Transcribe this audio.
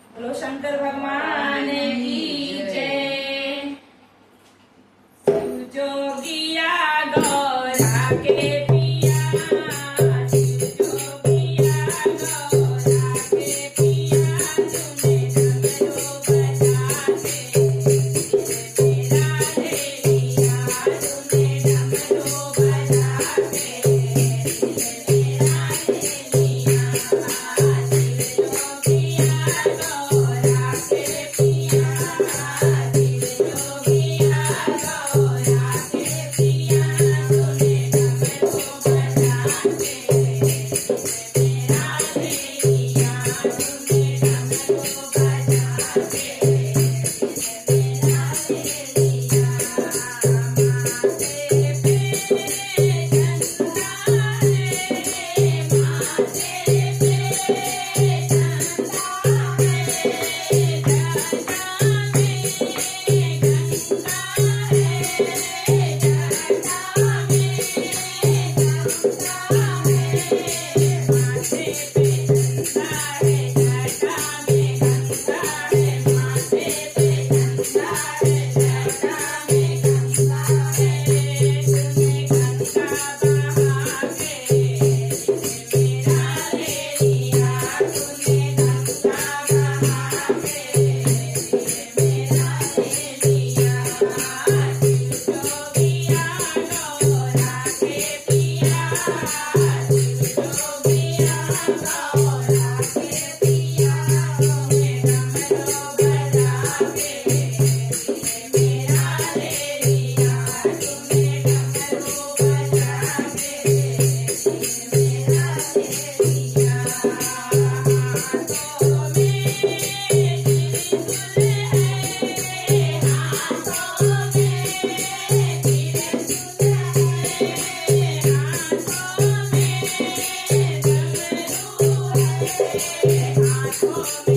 बोलो शंकर भगवान की जय। जोगिया गौरा के पिया, जोगिया गौरा के पिया, तूने डमरू बजाते मेरा ले लिया, तूने डमरू बजाते मेरा ले लिया। जोगिया गौरा के पिया, जोगिया गौरा के पिया, तूने डमरू बजाते मेरा ले लिया, तूने डमरू बजाते मेरा ले लिया। माथे पे चंदा है, माथे पे चंदा है, जटा में गंगा है, जटा में गंगा है। माथे पे चंदा है, जटा में गंगा है, माथे पे चंदा है, जटा में गंगा है। तूने गंगा बहा के मेरा ले लिया, तूने गंगा बहा के मेरा ले लिया। जोगिया गौरा के पिया, जोगिया गौरा के पिया, तूने डमरू बजा के मेरा ले लिया, तूने डमरू बजा के मेरा ले लिया। हाथों में त्रिशूल है, हाथों में त्रिशूल है, हाथों में डमरू है, हाथों